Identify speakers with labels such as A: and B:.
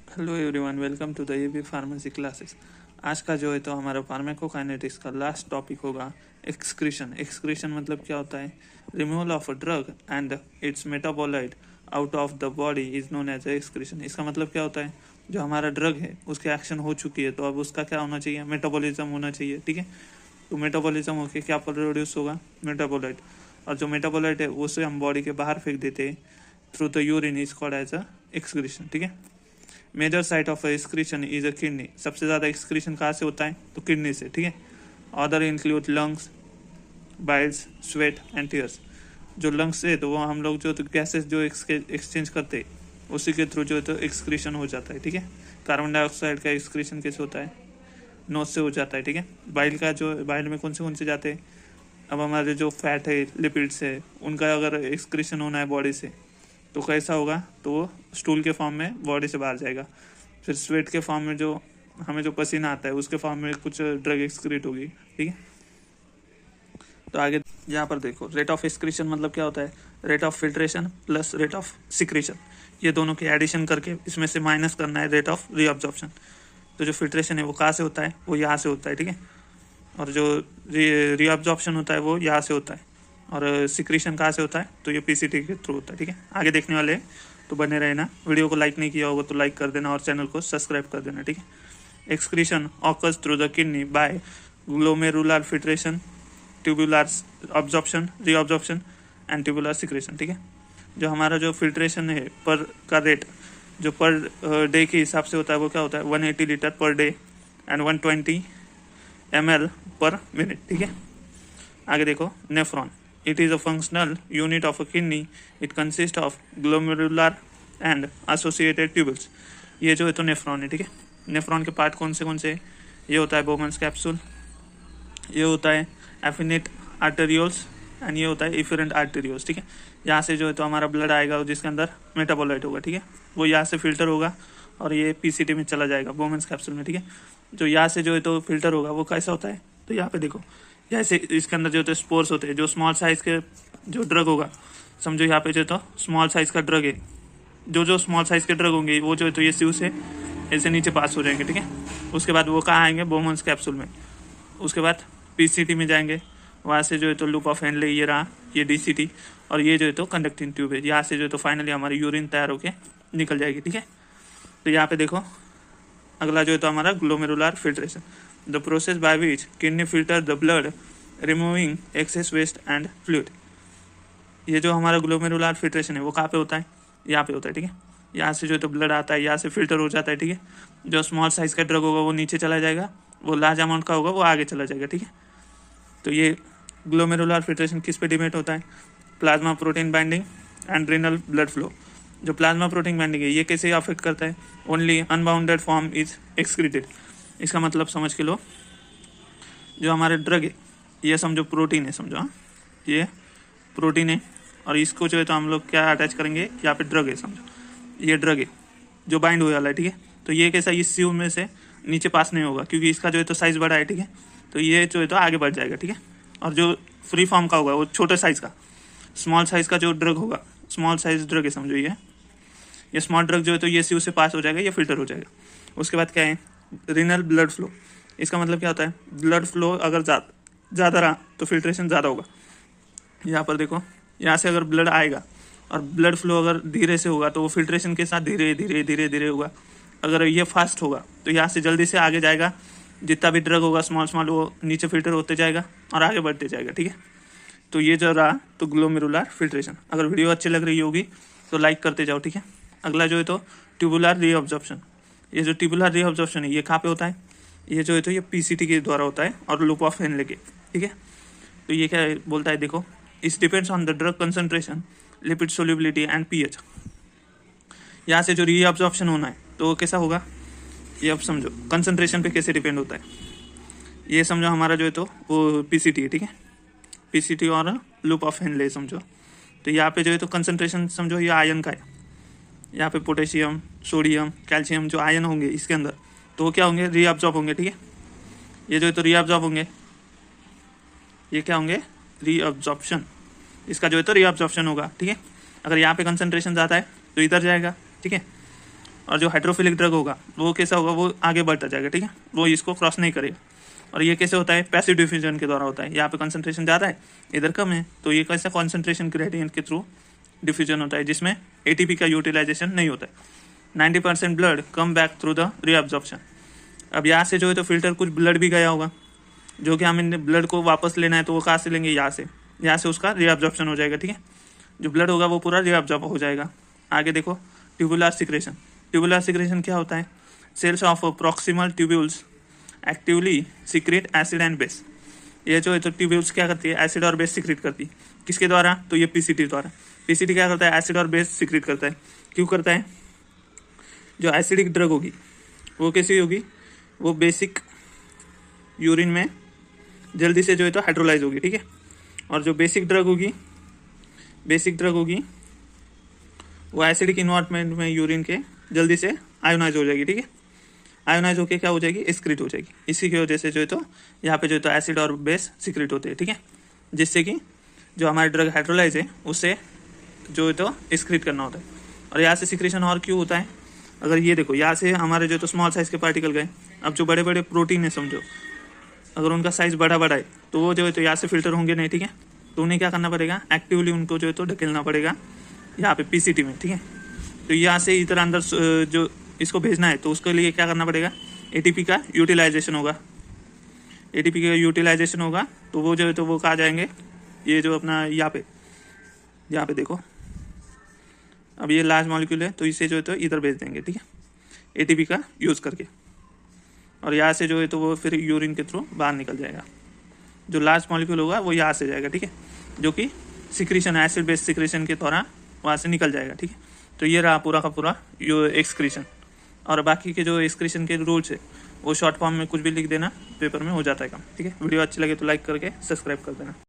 A: Hello everyone, welcome to the AB pharmacy classes. आज का जो है तो हमारा फार्माकोकाइनेटिक्स का लास्ट टॉपिक होगा एक्सक्रीशन। एक्सक्रीशन मतलब क्या होता है? Removal of a drug and its metabolite out of the body is known as excretion. इसका मतलब क्या होता है? जो हमारा ड्रग है उसकी एक्शन हो चुकी है तो अब उसका क्या होना चाहिए? मेटाबॉलिज्म होना चाहिए। ठीक है, तो मेटाबॉलिज्म होकर क्या प्रोड्यूस होगा? मेटाबोलाइट। और जो मेटाबोलाइट है उसे हम बॉडी के बाहर फेंक देते हैं through the urine, is called as a excretion. ठीक है, major site of excretion is a kidney. सबसे ज़्यादा एक्सक्रीशन कहाँ से होता है? तो किडनी से। ठीक है, other include lungs, Biles, sweat and tears. जो लंग्स से तो वो हम लोग जो तो गैसेस जो एक्सचेंज करते हैं उसी के थ्रू जो है तो एक्सक्रीशन हो जाता है। ठीक है, कार्बन डाइऑक्साइड का एक्सक्रीशन कैसे होता है? नोज से हो जाता है। ठीक है, बाइल का जो बाइल में कौन से जाते हैं? अब हमारे जो फैट है, लिपिड्स है, उनका अगर एक्सक्रीशन होना है बॉडी से तो कैसा होगा? तो वो स्टूल के फॉर्म में बॉडी से बाहर जाएगा। फिर स्वेट के फॉर्म में जो हमें जो पसीना आता है उसके फॉर्म में कुछ ड्रग एक्सक्रीट होगी। ठीक है, तो आगे यहाँ पर देखो, रेट ऑफ एक्सक्रीशन मतलब क्या होता है? Rate of filtration plus rate of secretion, ये दोनों की एडिशन करके इसमें से माइनस करना है रेट ऑफ रीअब्जॉर्प्शन। तो जो फिल्ट्रेशन है वो कहाँ से होता है? वो यहाँ से होता है। ठीक है, और जो रीअब्जॉर्प्शन होता है वो यहाँ से होता है, और सिक्रीशन कहाँ से होता है? तो ये पीसीटी के थ्रू होता है। ठीक है, आगे देखने वाले हैं तो बने रहना। वीडियो को लाइक नहीं किया होगा तो लाइक कर देना और चैनल को सब्सक्राइब कर देना। ठीक है, excretion occurs through the kidney by glomerular filtration, tubular absorption, reabsorption and tubular secretion. ठीक है, जो हमारा जो फिल्ट्रेशन है पर का रेट जो पर डे के हिसाब से होता है वो क्या होता है? 180 litre per day and 120 ml पर मिनट। ठीक है, आगे देखो, nephron. It is a functional unit of a kidney. It consist of glomerular and associated tubules. ये जो है तो नेफ्रॉन है। ठीक है, नेफ्रॉन के पार्ट कौन से? ये होता है बोमन्स कैप्सूल, ये होता है एफिनेट आर्टेरियोल्स एंड ये होता है इफेरेंट आर्टेरियोल्स। ठीक है, यहाँ से जो है तो हमारा ब्लड आएगा जिसके अंदर मेटाबोलाइट होगा। ठीक है, वो यहाँ से फिल्टर होगा और ये पीसीटी में चला जाएगा बोमन्स कैप्सूल में। ठीक है, जो यहाँ से जो है तो फिल्टर होगा वो कैसा होता है? तो यहाँ पे देखो, जैसे इसके अंदर जो होते हैं स्पोर्स होते हैं, जो स्मॉल साइज के जो ड्रग होगा, समझो यहाँ पे जो तो स्मॉल साइज का ड्रग है, जो स्मॉल साइज के ड्रग होंगे वो जो है तो ये सीव से ऐसे नीचे पास हो जाएंगे। ठीक है, उसके बाद वो कहाँ आएंगे? बोमन्स कैप्सूल में। उसके बाद पीसीटी में जाएंगे, वहाँ से जो है तो लूप ऑफ हैंडले ये रहा, ये डीसीटी, और ये जो है तो कंडक्टिंग ट्यूब है। यहाँ से जो है तो फाइनली हमारी यूरिन तैयार होके निकल जाएगी। ठीक है, तो यहाँ पे देखो, अगला जो है तो हमारा glomerular filtration, the process by which kidney filter the blood removing excess waste and fluid. ये जो हमारा ग्लोमेरुलर फिल्ट्रेशन है वो कहाँ पे होता है? यहाँ पे होता है। ठीक है, यहाँ से जो है तो ब्लड आता है, यहाँ से फिल्टर हो जाता है। ठीक है, जो स्मॉल साइज का ड्रग होगा वो नीचे चला जाएगा, वो लार्ज अमाउंट का होगा वो आगे चला जाएगा। ठीक है, तो ये ग्लोमेरुलर फिल्ट्रेशन किस पे डिपेंड होता है? Plasma protein binding and renal blood flow. जो प्लाज्मा प्रोटीन बाइंडिंग है ये कैसे अफेक्ट करता है? Only unbounded form is excreted. इसका मतलब समझ के लो, जो हमारे ड्रग है ये समझो प्रोटीन है, समझो। हाँ, ये प्रोटीन है और इसको जो है तो हम लोग क्या अटैच करेंगे? यहाँ पे ड्रग है, समझो ये ड्रग है जो बाइंड हो वाला है। ठीक है, तो ये कैसा, इस सीव में से नीचे पास नहीं होगा क्योंकि इसका जो है तो साइज बड़ा है। ठीक है, तो ये जो है तो आगे बढ़ जाएगा। ठीक है, और जो फ्री फॉर्म का होगा वो छोटे साइज का, स्मॉल साइज का जो ड्रग होगा, स्मॉल साइज ड्रग है समझो, ये स्मॉल ड्रग जो है तो ये सीव से पास हो जाएगा, ये फिल्टर हो जाएगा। उसके बाद क्या है? Renal blood flow. इसका मतलब क्या होता है? ब्लड फ्लो अगर ज़्यादा रहा तो फिल्ट्रेशन ज़्यादा होगा। यहाँ पर देखो, यहाँ से अगर ब्लड आएगा और ब्लड फ्लो अगर धीरे से होगा तो वो फिल्ट्रेशन के साथ धीरे धीरे धीरे धीरे होगा। अगर ये फास्ट होगा तो यहाँ से जल्दी से आगे जाएगा, जितना भी ड्रग होगा स्मॉल वो नीचे फिल्टर होते जाएगा और आगे बढ़ते जाएगा। ठीक है, तो ये जो रहा तो ग्लोमेरुलर फिल्ट्रेशन। अगर वीडियो अच्छी लग रही होगी तो लाइक करते जाओ। ठीक है, अगला जो है तो ट्यूबुलर रीअब्जॉर्प्शन। ये जो ट्यूबुलर रीअब्जॉर्प्शन है ये कहाँ पे होता है? ये जो है तो ये पीसीटी के द्वारा होता है और लूप ऑफ हैंडले के। ठीक है, तो ये क्या बोलता है? देखो, इस depends on the drug concentration, lipid solubility and pH. यहाँ से जो रीअब्जॉर्प्शन होना है तो कैसा होगा? ये अब समझो कंसंट्रेशन पे कैसे डिपेंड होता है। ये समझो हमारा जो है तो वो पीसीटी है। ठीक है, पीसीटी और लूप ऑफ हैंडले समझो। तो यहाँ पे जो है तो कंसंट्रेशन समझो ये आयन का है, यहाँ पे पोटेशियम, सोडियम, कैल्शियम जो आयन होंगे इसके अंदर तो वो क्या होंगे? रीअब्जॉर्ब होंगे। ठीक है, ये जो है तो रीअब्जॉर्ब होंगे, ये क्या होंगे? रीअब्जॉर्प्शन। इसका जो है तो रीअब्जॉर्प्शन होगा। ठीक है, अगर यहाँ पे कंसंट्रेशन ज़्यादा है तो इधर जाएगा। ठीक है, और जो हाइड्रोफिलिक ड्रग होगा वो कैसा होगा, वो आगे बढ़ता जाएगा, ठीक है, वो इसको क्रॉस नहीं करेगा। और ये कैसे होता है, पैसिव डिफ्यूजन के द्वारा होता है। यहाँ पे कंसंट्रेशन ज़्यादा है, इधर कम है, तो ये कैसा कॉन्सेंट्रेशन ग्रेडियंट के थ्रू डिफ्यूजन होता है, जिसमें एटीपी का यूटिलाइजेशन नहीं होता है। 90% blood come back through the reabsorption. अब यहाँ से जो है तो फिल्टर कुछ ब्लड भी गया होगा, जो कि हमें ब्लड को वापस लेना है, तो वो कहाँ से लेंगे, यहाँ से उसका रीअब्जॉर्प्शन हो जाएगा, ठीक है। जो ब्लड होगा वो पूरा रीअब्जॉर्ब हो जाएगा। आगे देखो ट्यूबुलर सिक्रेशन। ट्यूबुलर सिक्रेशन क्या होता है, cells of proximal tubules actively secrete acid and base. ये जो है तो ट्यूब्यूल्स क्या करती है, एसिड और बेस सिक्रेट करती है। किसके द्वारा, तो ये पीसीटी द्वारा। पीसीटी क्या करता है, एसिड और बेस सिक्रेट करता है। क्यों करता है, जो एसिडिक ड्रग होगी वो कैसी होगी, वो बेसिक यूरिन में जल्दी से जो है तो हाइड्रोलाइज होगी, ठीक है। और जो बेसिक ड्रग होगी वो एसिडिक इन्वायरमेंट में यूरिन के जल्दी से आयोनाइज हो जाएगी, ठीक है। आयोनाइज होकर क्या हो जाएगी, एक्सक्रीट हो जाएगी। इसी की वजह से जो है तो यहाँ पे जो है तो एसिड और बेस सिक्रेट होते हैं, ठीक है, जिससे कि जो हमारे ड्रग हाइड्रोलाइज है उससे जो है तो एक्सक्रीट करना होता है। और यहाँ से सिक्रेशन और क्यों होता है, अगर ये देखो यहाँ से हमारे जो तो स्मॉल साइज़ के पार्टिकल गए, अब जो बड़े बड़े प्रोटीन है समझो, अगर उनका साइज़ बड़ा है तो वो जो है तो यहाँ से फिल्टर होंगे नहीं, ठीक है। तो उन्हें क्या करना पड़ेगा, एक्टिवली उनको जो है तो ढकेलना पड़ेगा यहाँ पे पीसीटी में, ठीक है। तो यहाँ से इधर अंदर जो इसको भेजना है तो उसके लिए क्या करना पड़ेगा, एटीपी का यूटिलाइजेशन होगा। एटीपी का यूटिलाइजेशन होगा तो वो जो है तो वो कहाँ जाएंगे, ये जो अपना यहाँ पे देखो, अब ये लार्ज मॉलिक्यूल है तो इसे जो है तो इधर भेज देंगे, ठीक है, एटीपी का यूज़ करके। और यहाँ से जो है तो वो फिर यूरिन के थ्रू बाहर निकल जाएगा। जो लार्ज मॉलिक्यूल होगा वो यहाँ से जाएगा, ठीक है, जो कि सिक्रीशन एसिड बेस सिक्रीशन के दौरान वहाँ से निकल जाएगा, ठीक है। तो ये रहा पूरा का पूरा एक्सक्रीशन। और बाकी के जो एक्सक्रीशन के रूल्स है वो शॉर्ट फॉर्म में कुछ भी लिख देना, पेपर में हो जाता है काम, ठीक है। वीडियो अच्छी लगे तो लाइक करके सब्सक्राइब कर देना।